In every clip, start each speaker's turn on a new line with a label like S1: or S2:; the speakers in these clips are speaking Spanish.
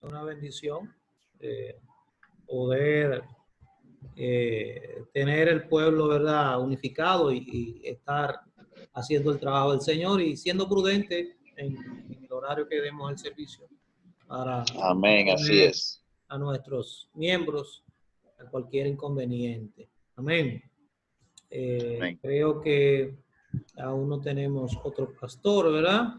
S1: una bendición poder tener el pueblo, ¿verdad?, unificado y estar haciendo el trabajo del Señor y siendo prudente en el horario que demos el servicio para
S2: Amén, así es.
S1: a nuestros miembros a cualquier inconveniente. Amén.
S2: Amén.
S1: Creo que aún no tenemos otro pastor, ¿verdad?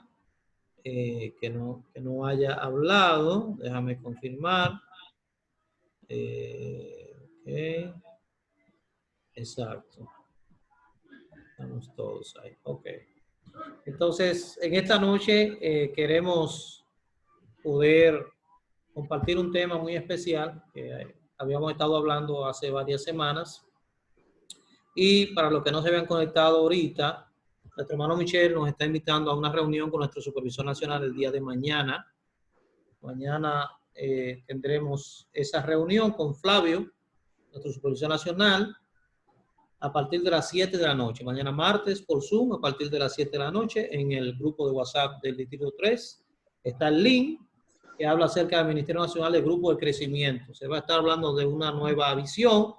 S1: Que no haya hablado. Déjame confirmar. Okay. Exacto. Estamos todos ahí. Ok. Entonces, en esta noche queremos poder compartir un tema muy especial que habíamos estado hablando hace varias semanas. Y para los que no se habían conectado ahorita, nuestro hermano Michel nos está invitando a una reunión con nuestro supervisor nacional el día de mañana. Mañana tendremos esa reunión con Flavio, nuestro supervisor nacional, a partir de las 7 de la noche. Mañana martes por Zoom, a partir de las 7 de la noche, en el grupo de WhatsApp del Distrito 3. Está el link que habla acerca del Ministerio Nacional del Grupo de Crecimiento. Se va a estar hablando de una nueva visión,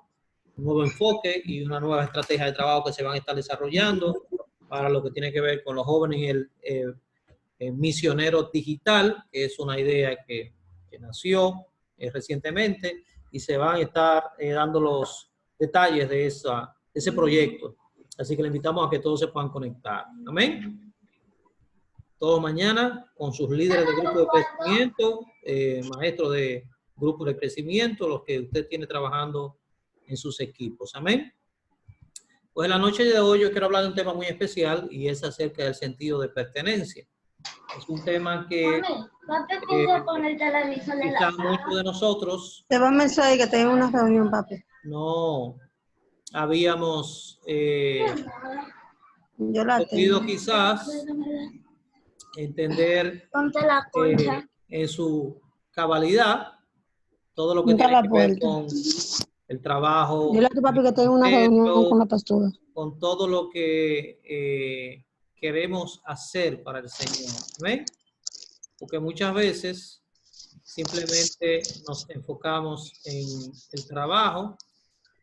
S1: un nuevo enfoque y una nueva estrategia de trabajo que se van a estar desarrollando para lo que tiene que ver con los jóvenes y el misionero digital, que es una idea que nació recientemente y se van a estar dando los detalles de ese proyecto. Así que le invitamos a que todos se puedan conectar. Amén. Todos mañana con sus líderes de grupo de crecimiento, maestros de grupos de crecimiento, los que usted tiene trabajando en sus equipos. Amén. Pues en la noche de hoy yo quiero hablar de un tema muy especial y es acerca del sentido de pertenencia. Es un tema que quizá muchos de nosotros
S3: te va a mensaje que tengo una reunión, papi.
S1: No habíamos
S3: Yo la
S1: podido
S3: tengo.
S1: quizás entender en su cabalidad todo lo que
S3: Nunca
S1: tiene
S3: la
S1: que ver
S3: puerta.
S1: con el trabajo,
S3: Dile a tu papi que tengo una reunión con la pastora.
S1: con todo lo que queremos hacer para el Señor. ¿Ven? Porque muchas veces simplemente nos enfocamos en el trabajo,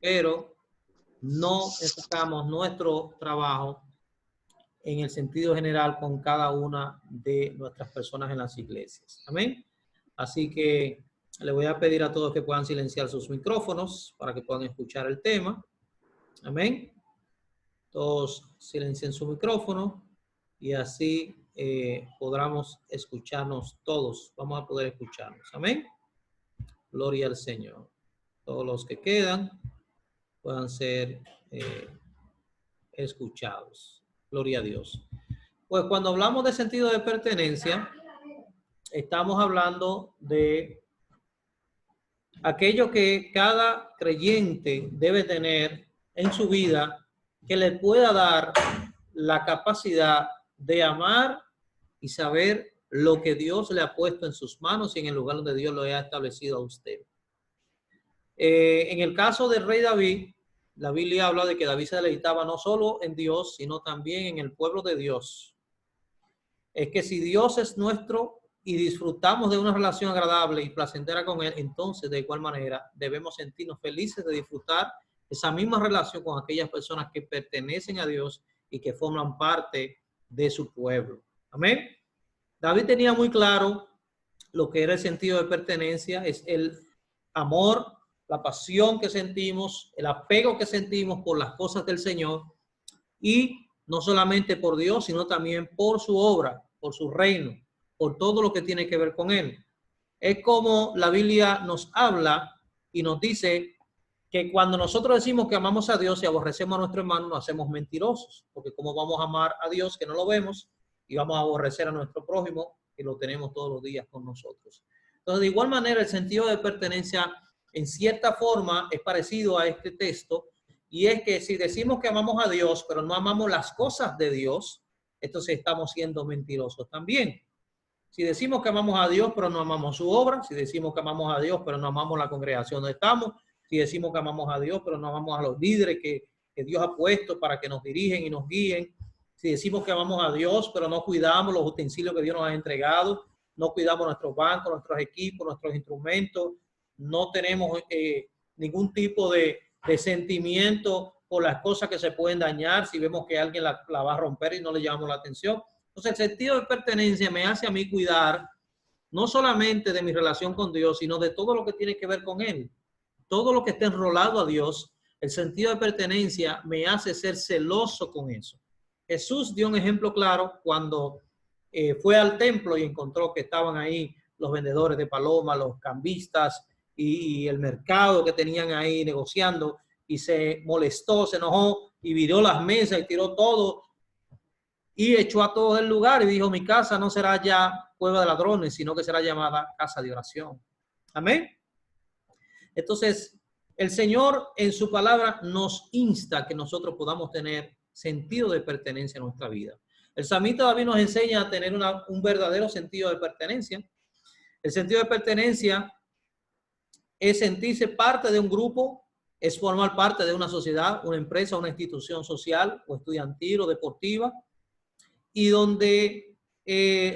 S1: pero no enfocamos nuestro trabajo en el sentido general con cada una de nuestras personas en las iglesias. Amén. Así que le voy a pedir a todos que puedan silenciar sus micrófonos para que puedan escuchar el tema. Amén. Todos silencien su micrófono y así podamos escucharnos todos. Vamos a poder escucharnos. Amén. Gloria al Señor. Todos los que quedan puedan ser escuchados. Gloria a Dios. Pues cuando hablamos de sentido de pertenencia, estamos hablando de aquello que cada creyente debe tener en su vida que le pueda dar la capacidad de amar y saber lo que Dios le ha puesto en sus manos y en el lugar donde Dios lo ha establecido a usted. En el caso del rey David, la Biblia habla de que David se deleitaba no solo en Dios, sino también en el pueblo de Dios. Es que si Dios es nuestro y disfrutamos de una relación agradable y placentera con Él, entonces de igual manera debemos sentirnos felices de disfrutar esa misma relación con aquellas personas que pertenecen a Dios y que forman parte de su pueblo. Amén. David tenía muy claro lo que era el sentido de pertenencia, es el amor, la pasión que sentimos, el apego que sentimos por las cosas del Señor y no solamente por Dios, sino también por su obra, por su reino, por todo lo que tiene que ver con Él. Es como la Biblia nos habla y nos dice que cuando nosotros decimos que amamos a Dios y aborrecemos a nuestro hermano, nos hacemos mentirosos, porque cómo vamos a amar a Dios que no lo vemos y vamos a aborrecer a nuestro prójimo que lo tenemos todos los días con nosotros. Entonces, de igual manera, el sentido de pertenencia en cierta forma es parecido a este texto, y es que si decimos que amamos a Dios, pero no amamos las cosas de Dios, entonces estamos siendo mentirosos también. Si decimos que amamos a Dios, pero no amamos su obra, si decimos que amamos a Dios, pero no amamos la congregación donde estamos, si decimos que amamos a Dios, pero no amamos a los líderes que Dios ha puesto para que nos dirigen y nos guíen, si decimos que amamos a Dios, pero no cuidamos los utensilios que Dios nos ha entregado, no cuidamos nuestros bancos, nuestros equipos, nuestros instrumentos, no tenemos ningún tipo de sentimiento por las cosas que se pueden dañar, si vemos que alguien la va a romper y no le llamamos la atención. Entonces el sentido de pertenencia me hace a mí cuidar no solamente de mi relación con Dios, sino de todo lo que tiene que ver con Él. Todo lo que esté enrolado a Dios, el sentido de pertenencia me hace ser celoso con eso. Jesús dio un ejemplo claro cuando fue al templo y encontró que estaban ahí los vendedores de palomas, los cambistas y el mercado que tenían ahí negociando, y se molestó, se enojó y viró las mesas y tiró todo y echó a todos del lugar y dijo: mi casa no será ya cueva de ladrones, sino que será llamada casa de oración. Amén. Entonces, el Señor en su palabra nos insta a que nosotros podamos tener sentido de pertenencia en nuestra vida. El salmista David nos enseña a tener un verdadero sentido de pertenencia. El sentido de pertenencia es sentirse parte de un grupo, es formar parte de una sociedad, una empresa, una institución social o estudiantil o deportiva, y donde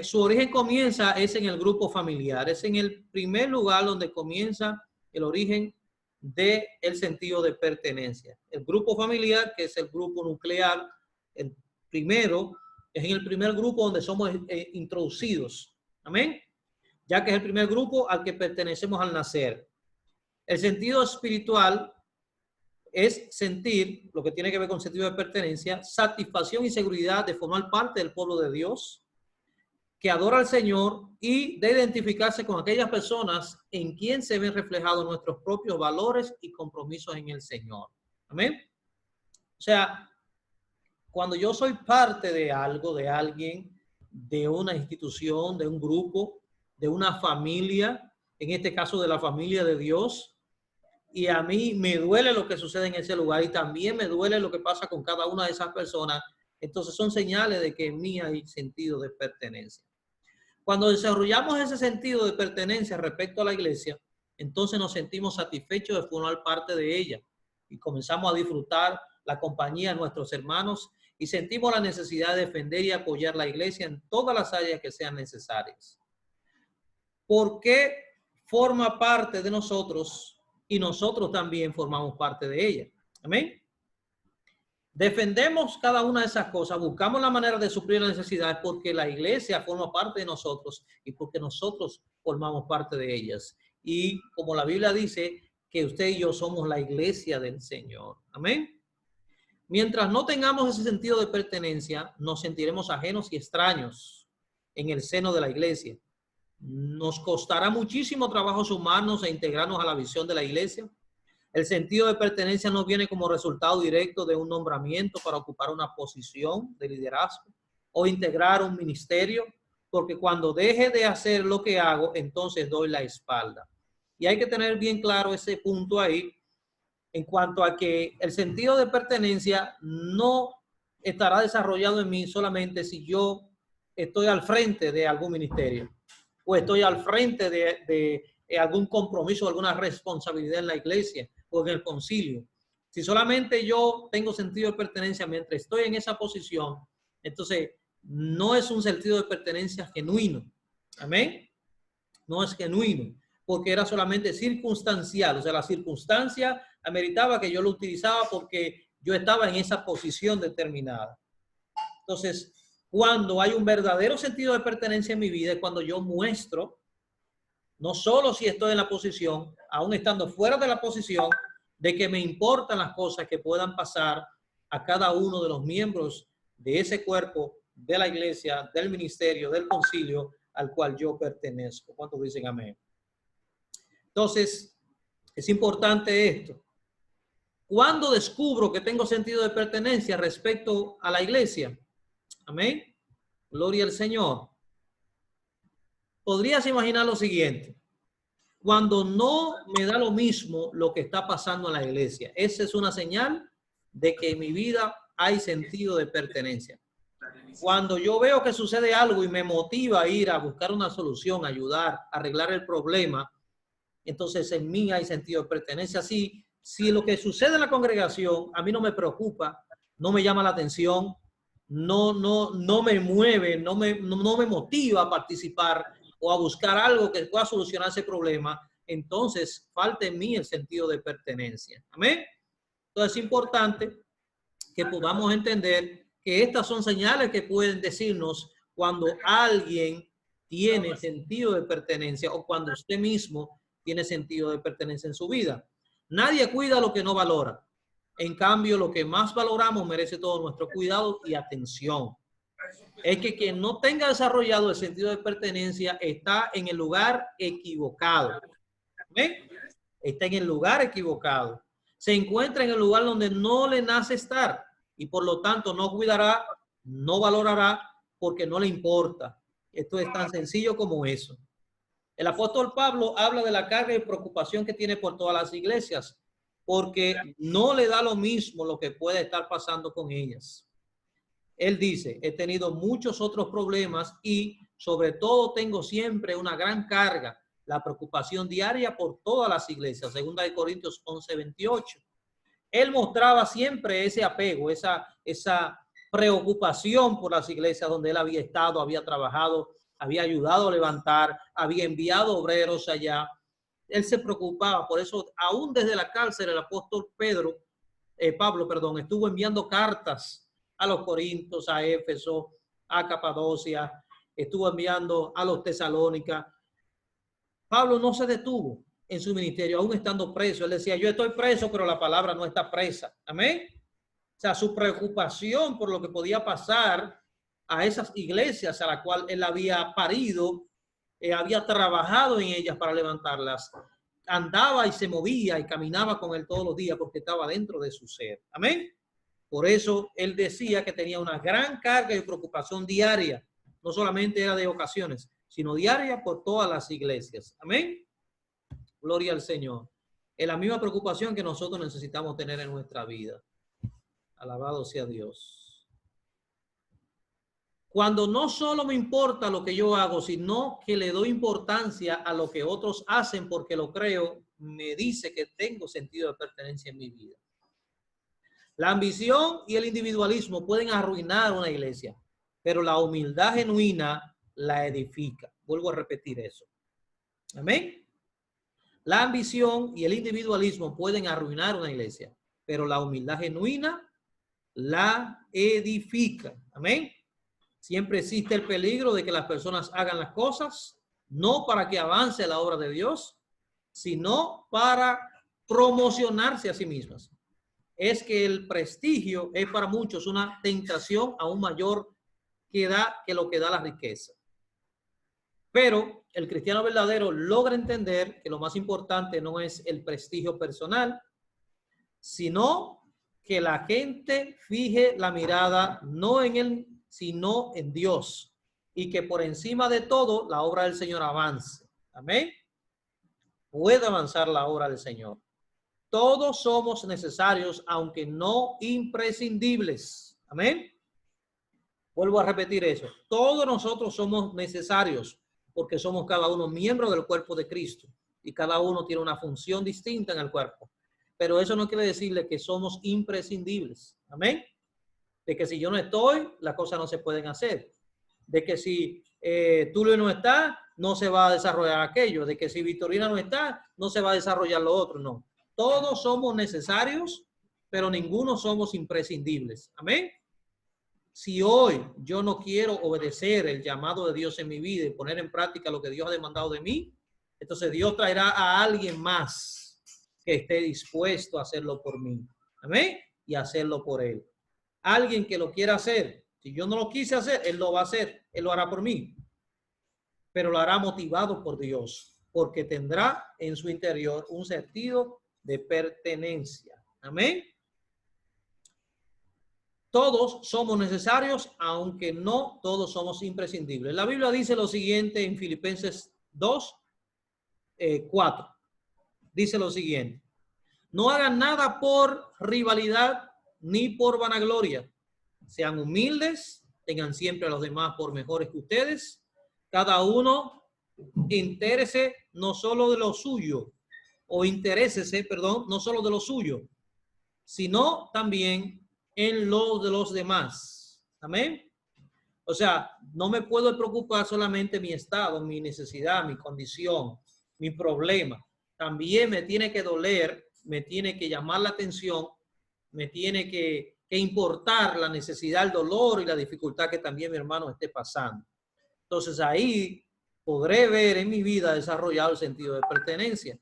S1: su origen comienza es en el grupo familiar. Es en el primer lugar donde comienza el origen del sentido de pertenencia. El grupo familiar, que es el grupo nuclear, el primero, es en el primer grupo donde somos introducidos. Amén. Ya que es el primer grupo al que pertenecemos al nacer. El sentido espiritual es sentir, lo que tiene que ver con sentido de pertenencia, satisfacción y seguridad de formar parte del pueblo de Dios, que adora al Señor, y de identificarse con aquellas personas en quien se ven reflejados nuestros propios valores y compromisos en el Señor. Amén. O sea, cuando yo soy parte de algo, de alguien, de una institución, de un grupo, de una familia, en este caso de la familia de Dios, y a mí me duele lo que sucede en ese lugar y también me duele lo que pasa con cada una de esas personas, entonces son señales de que en mí hay sentido de pertenencia. Cuando desarrollamos ese sentido de pertenencia respecto a la iglesia, entonces nos sentimos satisfechos de formar parte de ella y comenzamos a disfrutar la compañía de nuestros hermanos y sentimos la necesidad de defender y apoyar la iglesia en todas las áreas que sean necesarias. Porque forma parte de nosotros y nosotros también formamos parte de ella. Amén. Defendemos cada una de esas cosas, buscamos la manera de suplir las necesidades porque la iglesia forma parte de nosotros y porque nosotros formamos parte de ellas. Y como la Biblia dice, que usted y yo somos la iglesia del Señor. Amén. Mientras no tengamos ese sentido de pertenencia, nos sentiremos ajenos y extraños en el seno de la iglesia. Nos costará muchísimo trabajo sumarnos e integrarnos a la visión de la iglesia. El sentido de pertenencia no viene como resultado directo de un nombramiento para ocupar una posición de liderazgo o integrar un ministerio, porque cuando deje de hacer lo que hago, entonces doy la espalda. Y hay que tener bien claro ese punto ahí, en cuanto a que el sentido de pertenencia no estará desarrollado en mí solamente si yo estoy al frente de algún ministerio o estoy al frente de algún compromiso, alguna responsabilidad en la iglesia o en el concilio. Si solamente yo tengo sentido de pertenencia mientras estoy en esa posición, entonces no es un sentido de pertenencia genuino. Amén. No es genuino, porque era solamente circunstancial. O sea, la circunstancia ameritaba que yo lo utilizaba porque yo estaba en esa posición determinada. Entonces, cuando hay un verdadero sentido de pertenencia en mi vida, es cuando yo muestro, no solo si estoy en la posición, aún estando fuera de la posición, de que me importan las cosas que puedan pasar a cada uno de los miembros de ese cuerpo, de la iglesia, del ministerio, del concilio al cual yo pertenezco. ¿Cuántos dicen amén? Entonces, es importante esto. ¿Cuándo descubro que tengo sentido de pertenencia respecto a la iglesia? Amén. Gloria al Señor. Podrías imaginar lo siguiente. Cuando no me da lo mismo lo que está pasando en la iglesia, esa es una señal de que en mi vida hay sentido de pertenencia. Cuando yo veo que sucede algo y me motiva a ir a buscar una solución, ayudar, arreglar el problema, entonces en mí hay sentido de pertenencia. Si lo que sucede en la congregación a mí no me preocupa, no me llama la atención, no me mueve, no me motiva a participar, o a buscar algo que pueda solucionar ese problema, entonces falta en mí el sentido de pertenencia. Amén. Entonces es importante que podamos entender que estas son señales que pueden decirnos cuando alguien tiene sentido de pertenencia o cuando usted mismo tiene sentido de pertenencia en su vida. Nadie cuida lo que no valora. En cambio, lo que más valoramos merece todo nuestro cuidado y atención. Es que quien no tenga desarrollado el sentido de pertenencia está en el lugar equivocado. ¿Ven? Está en el lugar equivocado. Se encuentra en el lugar donde no le nace estar y por lo tanto no cuidará, no valorará porque no le importa. Esto es tan sencillo como eso. El apóstol Pablo habla de la carga y preocupación que tiene por todas las iglesias porque no le da lo mismo lo que puede estar pasando con ellas. Él dice, he tenido muchos otros problemas y sobre todo tengo siempre una gran carga, la preocupación diaria por todas las iglesias. 2 Corintios 11:28. Él mostraba siempre ese apego, esa preocupación por las iglesias donde él había estado, había trabajado, había ayudado a levantar, había enviado obreros allá. Él se preocupaba, por eso aún desde la cárcel el apóstol Pablo, estuvo enviando cartas a los Corintios, a Éfeso, a Capadocia, estuvo enviando a los Tesalónica. Pablo no se detuvo en su ministerio, aún estando preso. Él decía, yo estoy preso, pero la palabra no está presa. Amén. O sea, su preocupación por lo que podía pasar a esas iglesias a la cual él había parido, había trabajado en ellas para levantarlas, andaba y se movía y caminaba con él todos los días porque estaba dentro de su ser. Amén. Por eso él decía que tenía una gran carga y preocupación diaria. No solamente era de ocasiones, sino diaria por todas las iglesias. Amén. Gloria al Señor. Es la misma preocupación que nosotros necesitamos tener en nuestra vida. Alabado sea Dios. Cuando no solo me importa lo que yo hago, sino que le doy importancia a lo que otros hacen porque lo creo, me dice que tengo sentido de pertenencia en mi vida. La ambición y el individualismo pueden arruinar una iglesia, pero la humildad genuina la edifica. Vuelvo a repetir eso. Amén. La ambición y el individualismo pueden arruinar una iglesia, pero la humildad genuina la edifica. Amén. Siempre existe el peligro de que las personas hagan las cosas no para que avance la obra de Dios, sino para promocionarse a sí mismas. Es que el prestigio es para muchos una tentación aún mayor que lo que da la riqueza. Pero el cristiano verdadero logra entender que lo más importante no es el prestigio personal, sino que la gente fije la mirada no en él, sino en Dios, y que por encima de todo la obra del Señor avance. Amén. Puede avanzar la obra del Señor. Todos somos necesarios, aunque no imprescindibles. Amén. Vuelvo a repetir eso. Todos nosotros somos necesarios porque somos cada uno miembro del cuerpo de Cristo y cada uno tiene una función distinta en el cuerpo. Pero eso no quiere decirle que somos imprescindibles. Amén. De que si yo no estoy, las cosas no se pueden hacer. De que si Tulio no está, no se va a desarrollar aquello. De que si Victorina no está, no se va a desarrollar lo otro. No. Todos somos necesarios, pero ninguno somos imprescindibles. Amén. Si hoy yo no quiero obedecer el llamado de Dios en mi vida y poner en práctica lo que Dios ha demandado de mí, entonces Dios traerá a alguien más que esté dispuesto a hacerlo por mí. Amén. Y hacerlo por él. Alguien que lo quiera hacer. Si yo no lo quise hacer, él lo va a hacer. Él lo hará por mí. Pero lo hará motivado por Dios. Porque tendrá en su interior un sentido de pertenencia. Amén. Todos somos necesarios, aunque no todos somos imprescindibles. La Biblia dice lo siguiente en Filipenses 2:4. Dice lo siguiente. No hagan nada por rivalidad ni por vanagloria. Sean humildes, tengan siempre a los demás por mejores que ustedes. Cada uno interésese no solo de lo suyo, no solo de lo suyo, sino también en lo de los demás. Amén. O sea, no me puedo preocupar solamente mi estado, mi necesidad, mi condición, mi problema. También me tiene que doler, me tiene que llamar la atención, me tiene que importar la necesidad, el dolor y la dificultad que también mi hermano esté pasando. Entonces ahí podré ver en mi vida desarrollado el sentido de pertenencia.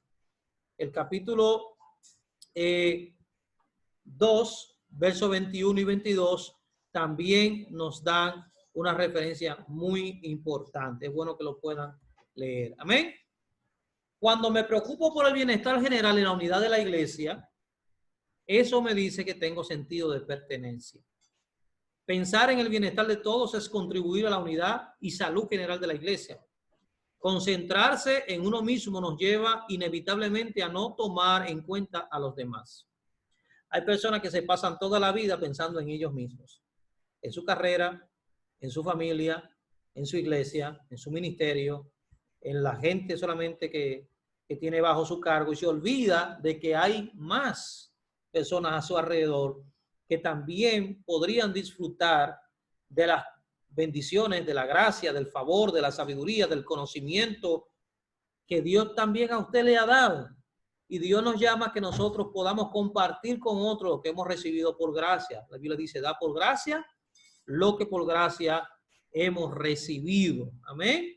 S1: El capítulo 2, versos 21 y 22, también nos dan una referencia muy importante. Es bueno que lo puedan leer. Amén. Cuando me preocupo por el bienestar general y la unidad de la iglesia, eso me dice que tengo sentido de pertenencia. Pensar en el bienestar de todos es contribuir a la unidad y salud general de la iglesia. Concentrarse en uno mismo nos lleva inevitablemente a no tomar en cuenta a los demás. Hay personas que se pasan toda la vida pensando en ellos mismos, en su carrera, en su familia, en su iglesia, en su ministerio, en la gente solamente que tiene bajo su cargo, y se olvida de que hay más personas a su alrededor que también podrían disfrutar de las bendiciones, de la gracia, del favor, de la sabiduría, del conocimiento que Dios también a usted le ha dado. Y Dios nos llama a que nosotros podamos compartir con otros lo que hemos recibido por gracia. La Biblia dice, da por gracia lo que por gracia hemos recibido. Amén.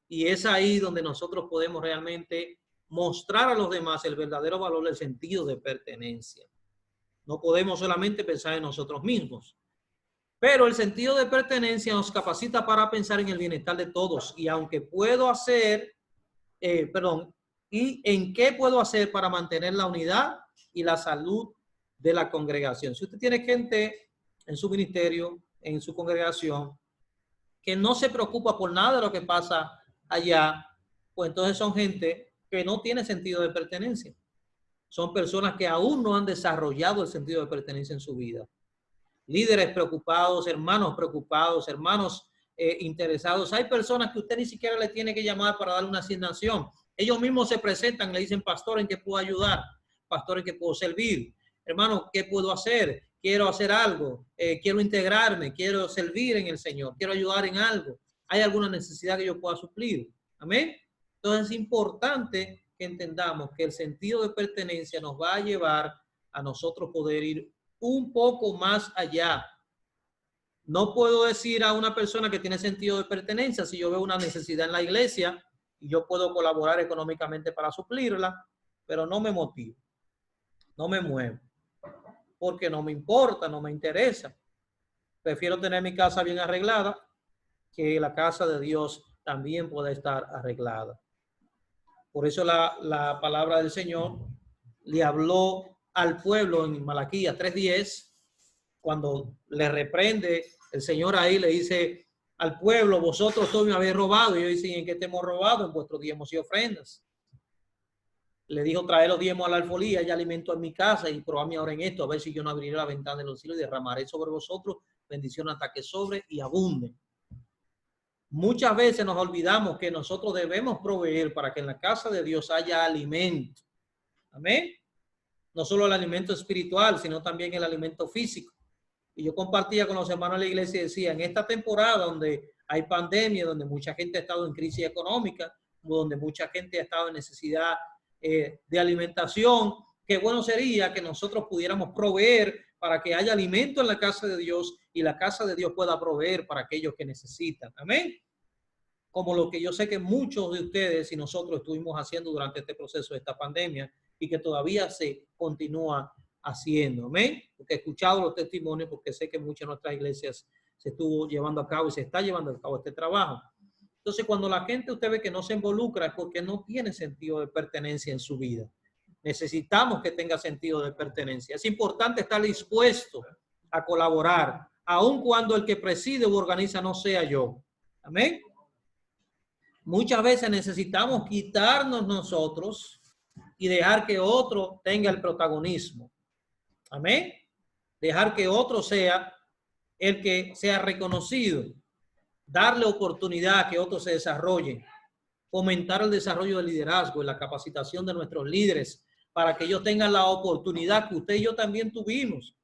S1: Y es ahí donde nosotros podemos realmente mostrar a los demás el verdadero valor del sentido de pertenencia. No podemos solamente pensar en nosotros mismos. Pero el sentido de pertenencia nos capacita para pensar en el bienestar de todos. Y aunque puedo hacer, ¿y en qué puedo hacer para mantener la unidad y la salud de la congregación? Si usted tiene gente en su ministerio, en su congregación, que no se preocupa por nada de lo que pasa allá, pues entonces son gente que no tiene sentido de pertenencia. Son personas que aún no han desarrollado el sentido de pertenencia en su vida. Líderes preocupados, hermanos interesados. Hay personas que usted ni siquiera le tiene que llamar para darle una asignación. Ellos mismos se presentan, le dicen, pastor, ¿en qué puedo ayudar? Pastor, ¿en qué puedo servir? Hermano, ¿qué puedo hacer? Quiero hacer algo, quiero integrarme, quiero servir en el Señor, quiero ayudar en algo. ¿Hay alguna necesidad que yo pueda suplir? Amén. Entonces es importante que entendamos que el sentido de pertenencia nos va a llevar a nosotros poder ir un poco más allá. No puedo decir a una persona que tiene sentido de pertenencia si yo veo una necesidad en la iglesia y yo puedo colaborar económicamente para suplirla, pero no me motivo, no me muevo, porque no me importa, no me interesa. Prefiero tener mi casa bien arreglada que la casa de Dios también pueda estar arreglada. Por eso la palabra del Señor le habló al pueblo en Malaquías 3:10, cuando le reprende el Señor ahí, le dice al pueblo, vosotros todos me habéis robado. Y ellos dicen, ¿en qué te hemos robado? En vuestros diezmos y ofrendas. Le dijo, trae los diezmos a la alfolía y alimento en mi casa y probadme ahora en esto, a ver si yo no abriré la ventana de los cielos y derramaré sobre vosotros bendición hasta que sobre y abunde. Muchas veces nos olvidamos que nosotros debemos proveer para que en la casa de Dios haya alimento. Amén. No solo el alimento espiritual, sino también el alimento físico. Y yo compartía con los hermanos de la iglesia y decía, en esta temporada donde hay pandemia, donde mucha gente ha estado en crisis económica, donde mucha gente ha estado en necesidad de alimentación, qué bueno sería que nosotros pudiéramos proveer para que haya alimento en la casa de Dios y la casa de Dios pueda proveer para aquellos que necesitan. Amén. Como lo que yo sé que muchos de ustedes y nosotros estuvimos haciendo durante este proceso de esta pandemia y que todavía se continúa haciendo. Amén. Porque he escuchado los testimonios, porque sé que muchas de nuestras iglesias se estuvo llevando a cabo y se está llevando a cabo este trabajo. Entonces, cuando la gente usted ve que no se involucra es porque no tiene sentido de pertenencia en su vida. Necesitamos que tenga sentido de pertenencia. Es importante estar dispuesto a colaborar, aun cuando el que preside o organiza no sea yo. Amén. Muchas veces necesitamos quitarnos nosotros y dejar que otro tenga el protagonismo. Amén. Dejar que otro sea el que sea reconocido. Darle oportunidad a que otro se desarrolle. Fomentar el desarrollo del liderazgo y la capacitación de nuestros líderes para que ellos tengan la oportunidad que usted y yo también tuvimos.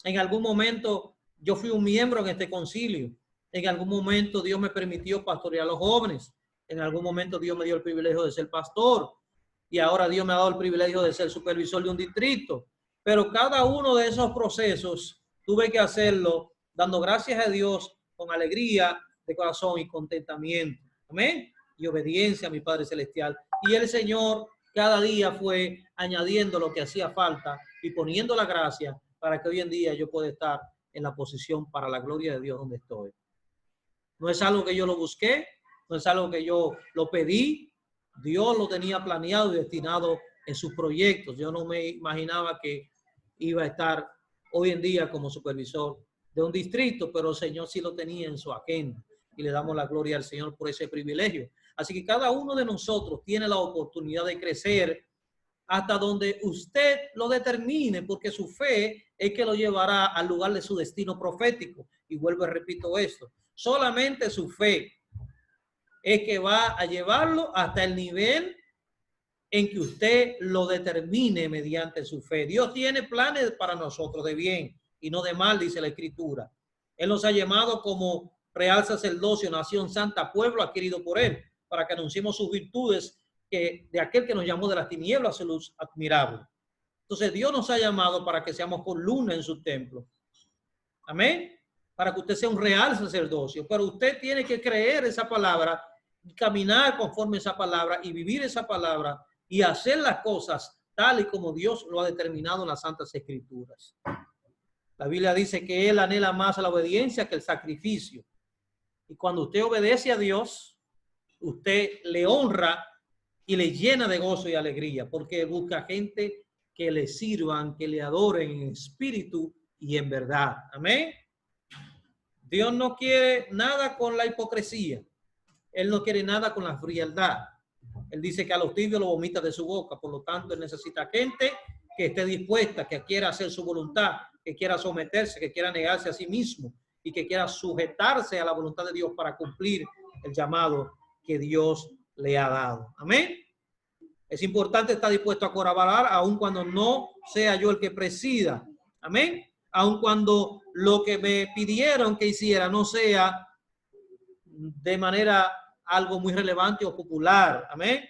S1: En algún momento yo fui un miembro en este concilio En algún momento Dios me permitió pastorear a los jóvenes. En algún momento Dios me dio el privilegio de ser pastor. Y ahora Dios me ha dado el privilegio de ser supervisor de un distrito. Pero cada uno de esos procesos tuve que hacerlo dando gracias a Dios con alegría de corazón y contentamiento. Amén. Y obediencia a mi Padre Celestial. Y el Señor cada día fue añadiendo lo que hacía falta y poniendo la gracia para que hoy en día yo pueda estar en la posición para la gloria de Dios donde estoy. No es algo que yo lo busqué, no es algo que yo lo pedí. Dios lo tenía planeado y destinado en sus proyectos. Yo no me imaginaba que iba a estar hoy en día como supervisor de un distrito, pero el Señor sí lo tenía en su agenda y le damos la gloria al Señor por ese privilegio. Así que cada uno de nosotros tiene la oportunidad de crecer hasta donde usted lo determine, porque su fe es que lo llevará al lugar de su destino profético. Y vuelvo y repito esto, solamente su fe es que va a llevarlo hasta el nivel en que usted lo determine mediante su fe. Dios tiene planes para nosotros de bien y no de mal, dice la Escritura. Él nos ha llamado como real sacerdocio, nación santa, pueblo adquirido por él, para que anunciemos sus virtudes de aquel que nos llamó de las tinieblas a su luz admirable. Entonces Dios nos ha llamado para que seamos columna en su templo. Amén. Para que usted sea un real sacerdocio. Pero usted tiene que creer esa palabra, caminar conforme esa palabra y vivir esa palabra y hacer las cosas tal y como Dios lo ha determinado en las Santas Escrituras. La Biblia dice que Él anhela más la obediencia que el sacrificio. Y cuando usted obedece a Dios, usted le honra y le llena de gozo y alegría, porque busca gente que le sirvan, que le adoren en espíritu y en verdad. Amén. Dios no quiere nada con la hipocresía. Él no quiere nada con la frialdad. Él dice que a los tibios lo vomita de su boca. Por lo tanto, él necesita gente que esté dispuesta, que quiera hacer su voluntad, que quiera someterse, que quiera negarse a sí mismo y que quiera sujetarse a la voluntad de Dios para cumplir el llamado que Dios le ha dado. Amén. Es importante estar dispuesto a colaborar aun cuando no sea yo el que presida. Amén. Aun cuando lo que me pidieron que hiciera no sea de manera algo muy relevante o popular. Amén.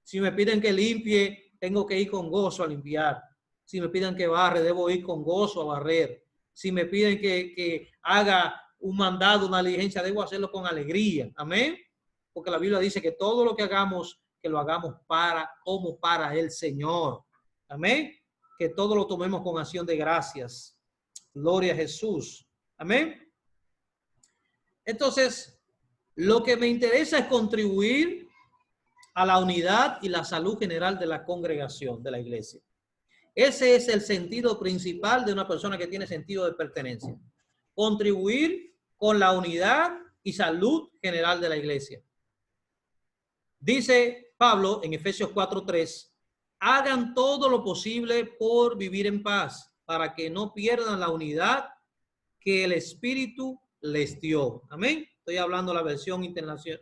S1: Si me piden que limpie, tengo que ir con gozo a limpiar. Si me piden que barre, debo ir con gozo a barrer. Si me piden que haga un mandado, una diligencia, debo hacerlo con alegría. Amén. Porque la Biblia dice que todo lo que hagamos, que lo hagamos como para el Señor. Amén. Que todo lo tomemos con acción de gracias. Gloria a Jesús. Amén. Entonces, lo que me interesa es contribuir a la unidad y la salud general de la congregación, de la iglesia. Ese es el sentido principal de una persona que tiene sentido de pertenencia. Contribuir con la unidad y salud general de la iglesia. Dice Pablo en Efesios 4:3, hagan todo lo posible por vivir en paz, para que no pierdan la unidad que el Espíritu les dio. Amén. Estoy hablando de la versión internacional,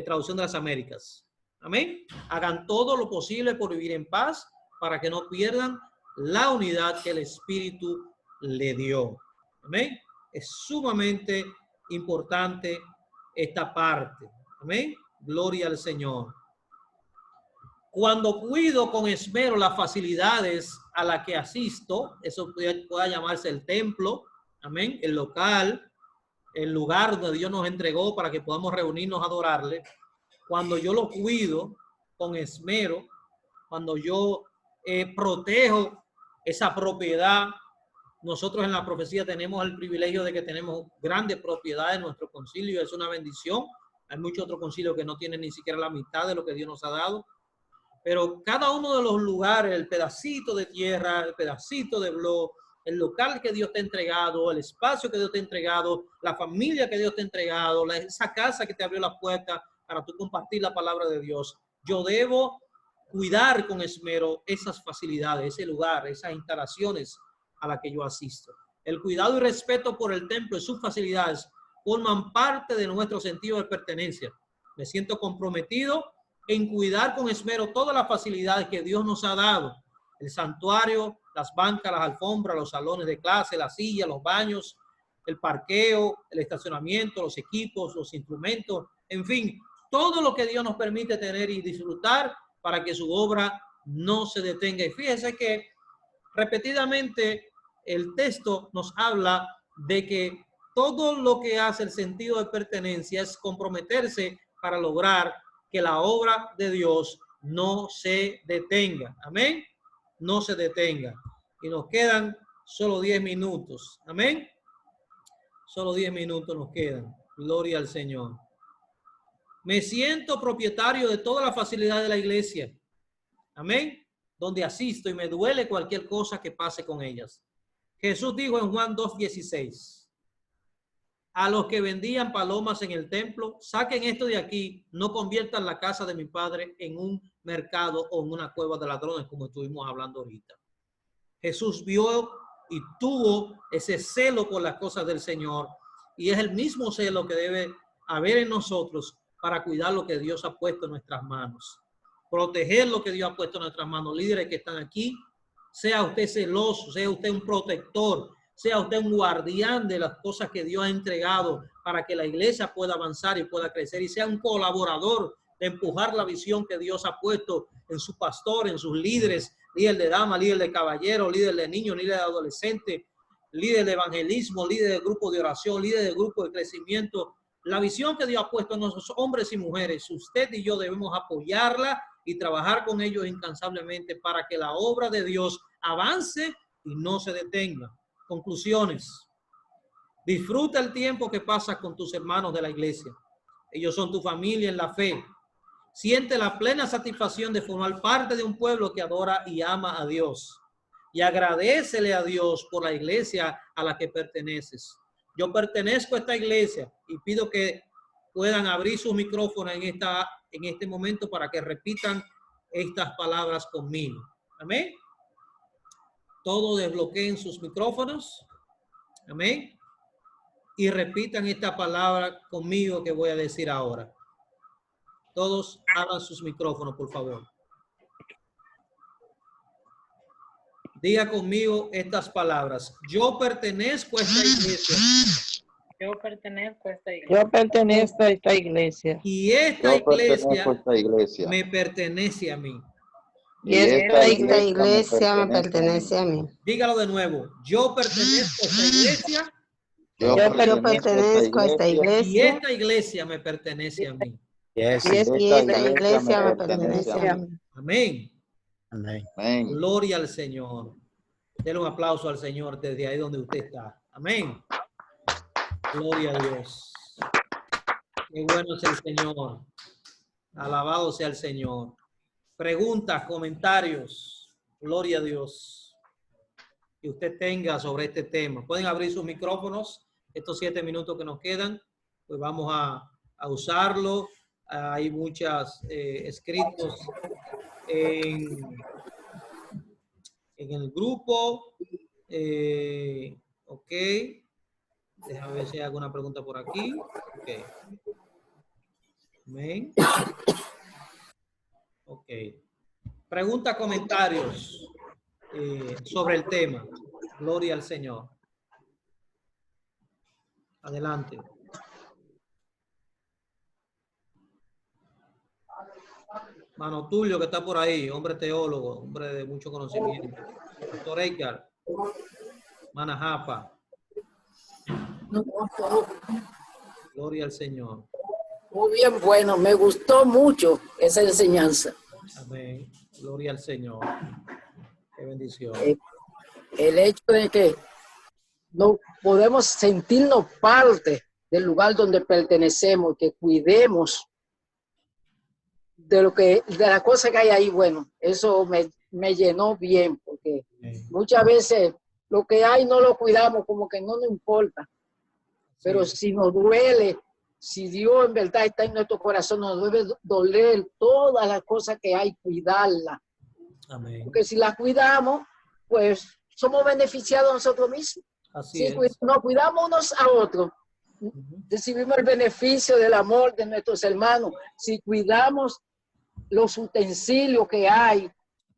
S1: traducción de las Américas. Amén. Hagan todo lo posible por vivir en paz, para que no pierdan la unidad que el Espíritu le dio. Amén. Es sumamente importante esta parte. Amén. Gloria al Señor. Cuando cuido con esmero las facilidades a las que asisto, eso pueda llamarse el templo, amén, el local, el lugar donde Dios nos entregó para que podamos reunirnos a adorarle. Cuando yo lo cuido con esmero, cuando yo protejo esa propiedad. Nosotros en la profecía tenemos el privilegio de que tenemos grandes propiedades en nuestro concilio. Es una bendición. Hay muchos otros concilios que no tienen ni siquiera la mitad de lo que Dios nos ha dado. Pero cada uno de los lugares, el pedacito de tierra, el pedacito de blog, el local que Dios te ha entregado, el espacio que Dios te ha entregado, la familia que Dios te ha entregado, esa casa que te abrió la puerta para tú compartir la palabra de Dios. Yo debo cuidar con esmero esas facilidades, ese lugar, esas instalaciones a las que yo asisto. El cuidado y respeto por el templo y sus facilidades forman parte de nuestro sentido de pertenencia. Me siento comprometido en cuidar con esmero todas las facilidades que Dios nos ha dado. El santuario, las bancas, las alfombras, los salones de clase, las sillas, los baños, el parqueo, el estacionamiento, los equipos, los instrumentos, en fin, todo lo que Dios nos permite tener y disfrutar para que su obra no se detenga. Y fíjese que repetidamente el texto nos habla de que todo lo que hace el sentido de pertenencia es comprometerse para lograr que la obra de Dios no se detenga. Amén. No se detenga. Y nos quedan solo 10 minutos. Amén. Solo 10 minutos nos quedan. Gloria al Señor. Me siento propietario de toda la facilidad de la iglesia. Amén. Donde asisto y me duele cualquier cosa que pase con ellas. Jesús dijo en Juan 2:16. A los que vendían palomas en el templo, saquen esto de aquí, no conviertan la casa de mi padre en un mercado o en una cueva de ladrones, como estuvimos hablando ahorita. Jesús vio y tuvo ese celo por las cosas del Señor, y es el mismo celo que debe haber en nosotros para cuidar lo que Dios ha puesto en nuestras manos, proteger lo que Dios ha puesto en nuestras manos. Líderes que están aquí, sea usted celoso, sea usted un protector, sea usted un guardián de las cosas que Dios ha entregado para que la iglesia pueda avanzar y pueda crecer, y sea un colaborador de empujar la visión que Dios ha puesto en su pastor, en sus líderes, líder de dama, líder de caballero, líder de niños, líder de adolescente, líder de evangelismo, líder de grupo de oración, líder de grupo de crecimiento. La visión que Dios ha puesto en nosotros, hombres y mujeres, usted y yo debemos apoyarla y trabajar con ellos incansablemente para que la obra de Dios avance y no se detenga. Conclusiones. Disfruta el tiempo que pasas con tus hermanos de la iglesia. Ellos son tu familia en la fe. Siente la plena satisfacción de formar parte de un pueblo que adora y ama a Dios. Y agradécele a Dios por la iglesia a la que perteneces. Yo pertenezco a esta iglesia y pido que puedan abrir sus micrófonos en este momento para que repitan estas palabras conmigo. Amén. Todos desbloqueen sus micrófonos. Amén. Y repitan esta palabra conmigo que voy a decir ahora. Todos abran sus micrófonos, por favor. Diga conmigo estas palabras. Yo pertenezco a esta iglesia.
S4: Yo pertenezco a esta iglesia.
S5: Yo pertenezco a esta iglesia.
S1: Y esta
S2: iglesia
S1: me pertenece a mí.
S5: Y esta
S3: iglesia me pertenece a mí.
S1: Dígalo de nuevo. Yo pertenezco a esta iglesia.
S3: Yo pertenezco a esta
S1: Y
S3: iglesia.
S1: esta iglesia me pertenece a mí.
S3: Y esta iglesia me pertenece a mí.
S1: Amén.
S2: Amén.
S1: Gloria al Señor. Denle un aplauso al Señor desde ahí donde usted está. Amén. Gloria a Dios. Qué bueno es el Señor. Alabado sea el Señor. Preguntas, comentarios. Gloria a Dios. Que usted tenga sobre este tema. Pueden abrir sus micrófonos. Estos 7 minutos que nos quedan, pues vamos a usarlo. Hay muchos escritos en el grupo. Ok. Déjame ver si hay alguna pregunta por aquí. Ok. Amén. Ok. Preguntas, comentarios sobre el tema. Gloria al Señor. Adelante. Mano Tulio, que está por ahí, hombre teólogo, hombre de mucho conocimiento. Doctor Edgar. Mana Japa. Gloria al Señor.
S6: Muy bien, bueno, me gustó mucho esa enseñanza.
S1: Amén. Gloria al Señor. Qué bendición.
S6: El hecho de que no podemos sentirnos parte del lugar donde pertenecemos, que cuidemos de la cosa que hay ahí, bueno, eso me llenó bien, porque muchas veces lo que hay no lo cuidamos, como que no nos importa. Pero si nos duele, si Dios en verdad está en nuestro corazón, nos debe doler todas las cosas que hay, cuidarlas.
S1: Amén.
S6: Porque si las cuidamos, pues somos beneficiados nosotros mismos.
S1: Así
S6: Si
S1: es.
S6: nos cuidamos unos a otros, recibimos el beneficio del amor de nuestros hermanos. Si cuidamos los utensilios que hay,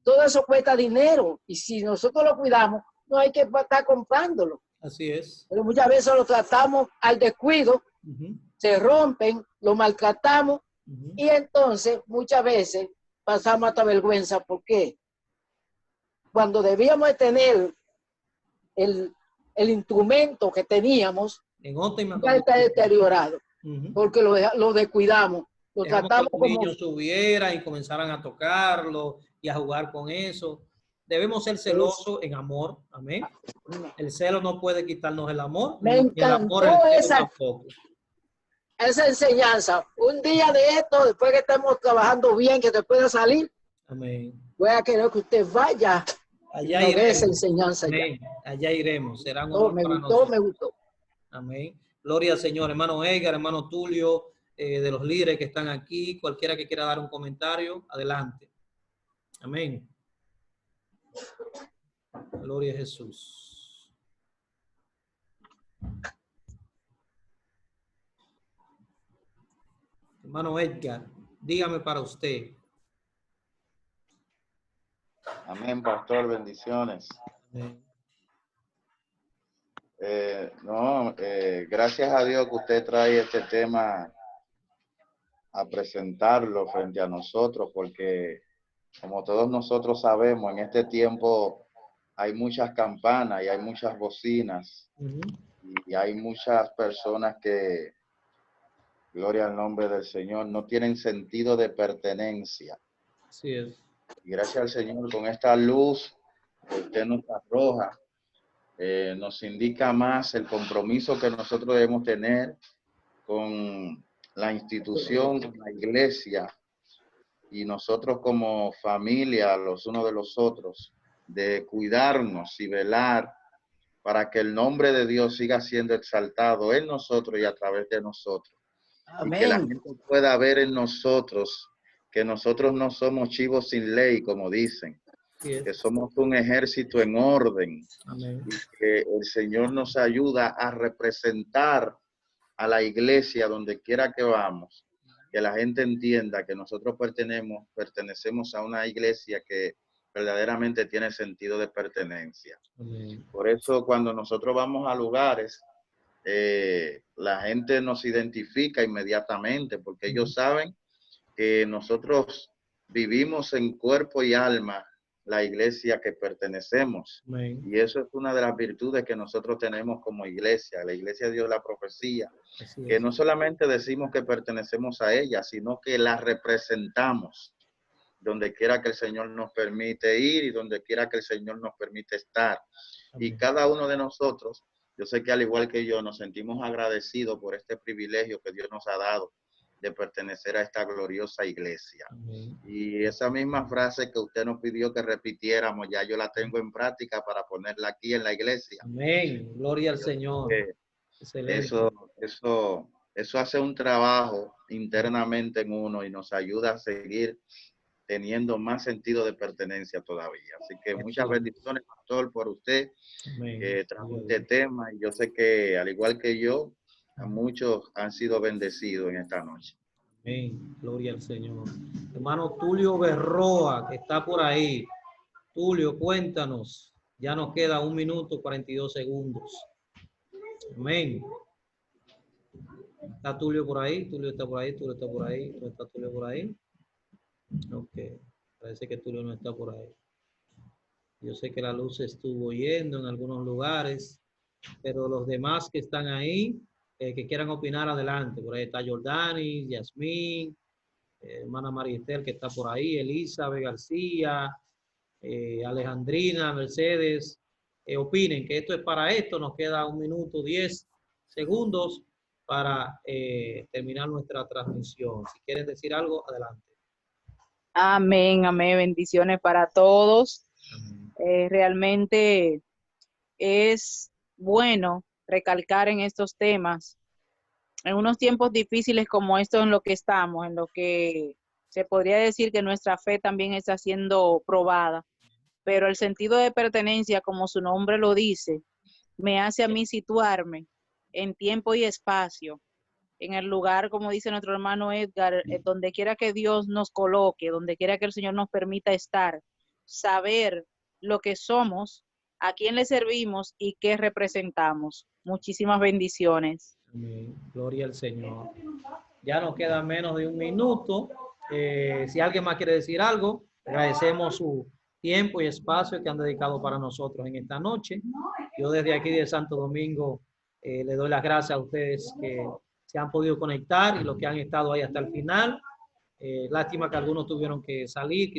S6: todo eso cuesta dinero. Y si nosotros lo cuidamos, no hay que estar comprándolo.
S1: Así es.
S6: Pero muchas veces lo tratamos al descuido,
S1: Ujú,
S6: se rompen, lo maltratamos
S1: ujú.
S6: y entonces muchas veces pasamos hasta vergüenza porque cuando debíamos de tener el instrumento que teníamos,
S1: En óptima
S6: ya está
S1: condición.
S6: deteriorado
S1: Ujú.
S6: porque lo descuidamos, lo
S1: Dejamos que
S6: tratamos
S1: los
S6: como...
S1: niños subieran y comenzaran a tocarlo y a jugar con eso. Debemos ser
S6: Es,
S1: celosos en amor. Amén. El celo no puede quitarnos el amor,
S6: me
S1: ni el amor el
S6: encantó
S1: celo tampoco.
S6: esa enseñanza. Un día de esto, después que estemos trabajando bien, que te pueda salir,
S1: Amén.
S6: voy a querer que usted vaya y
S1: Allá
S6: nos dé esa
S1: iremos.
S6: enseñanza ya.
S1: Amén. Allá iremos. Será un
S6: Oh,
S1: honor
S6: me
S1: para
S6: gustó,
S1: nosotros.
S6: me gustó.
S1: Amén. Gloria al Señor. Hermano Edgar, hermano Tulio, de los líderes que están aquí, cualquiera que quiera dar un comentario, adelante. Amén. Gloria a Jesús. Hermano Edgar, dígame para usted.
S2: Amén, pastor, bendiciones.
S1: Amén.
S2: Gracias a Dios que usted trae este tema a presentarlo frente a nosotros, porque como todos nosotros sabemos, en este tiempo hay muchas campanas y hay muchas bocinas y hay muchas personas que, gloria al nombre del Señor, no tienen sentido de pertenencia.
S1: Así es.
S2: Y gracias al Señor, con esta luz que usted nos arroja, nos indica más el compromiso que nosotros debemos tener con la institución, con la iglesia y nosotros como familia, los unos de los otros, de cuidarnos y velar para que el nombre de Dios siga siendo exaltado en nosotros y a través de nosotros.
S6: Amén.
S2: Y que la gente pueda ver en nosotros que nosotros no somos chivos sin ley, como dicen, que somos un ejército en orden.
S1: Amén.
S2: Y que el Señor nos ayuda a representar a la iglesia donde quiera que vamos, que la gente entienda que nosotros pertenecemos a una iglesia que verdaderamente tiene sentido de pertenencia.
S1: Amén.
S2: Por eso cuando nosotros vamos a lugares, la gente nos identifica inmediatamente, porque ellos saben que nosotros vivimos en cuerpo y alma la iglesia que pertenecemos.
S1: Amén.
S2: Y eso es una de las virtudes que nosotros tenemos como iglesia. La iglesia dio la profecía, que no solamente decimos que pertenecemos a ella, sino que la representamos donde quiera que el Señor nos permite ir y donde quiera que el Señor nos permite estar. Amén. Y cada uno de nosotros, yo sé que al igual que yo, nos sentimos agradecidos por este privilegio que Dios nos ha dado de pertenecer a esta gloriosa iglesia. Amén. Y esa misma frase que usted nos pidió que repitiéramos, ya yo la tengo en práctica para ponerla aquí en la iglesia.
S1: Amén. Gloria al Señor.
S2: Excelente. Eso hace un trabajo internamente en uno y nos ayuda a seguir teniendo más sentido de pertenencia todavía. Así que muchas bendiciones, pastor, por usted que trajo este tema. Y yo sé que, al igual que yo, muchos han sido bendecidos en esta noche.
S1: Amén. Gloria al Señor. Hermano Tulio Berroa, que está por ahí. Tulio, cuéntanos. Ya nos queda 1 minuto 42 segundos. Amén. ¿Está Tulio por ahí? Tulio está por ahí, Tulio está por ahí. ¿No está Tulio por ahí? Ok. Parece que Tulio no está por ahí. Yo sé que la luz se estuvo yendo en algunos lugares, pero los demás que están ahí, que quieran opinar, adelante. Por ahí está Jordani, Yasmín, hermana María Estel, que está por ahí, Elizabeth García, Alejandrina, Mercedes. Opinen que esto es para esto. Nos queda 1 minuto 10 segundos para terminar nuestra transmisión. Si quieren decir algo, adelante.
S7: Amén, amén. Bendiciones para todos. Realmente es bueno recalcar en estos temas, en unos tiempos difíciles como estos en lo que estamos, en lo que se podría decir que nuestra fe también está siendo probada, pero el sentido de pertenencia, como su nombre lo dice, me hace a mí situarme en tiempo y espacio, en el lugar, como dice nuestro hermano Edgar, donde quiera que Dios nos coloque, donde quiera que el Señor nos permita estar, saber lo que somos a quién le servimos y qué representamos. Muchísimas bendiciones.
S1: Amén. Gloria al Señor. Ya nos queda menos de un minuto. Si alguien más quiere decir algo, agradecemos su tiempo y espacio que han dedicado para nosotros en esta noche. Yo desde aquí de Santo Domingo le doy las gracias a ustedes que se han podido conectar y los que han estado ahí hasta el final. Lástima que algunos tuvieron que salir.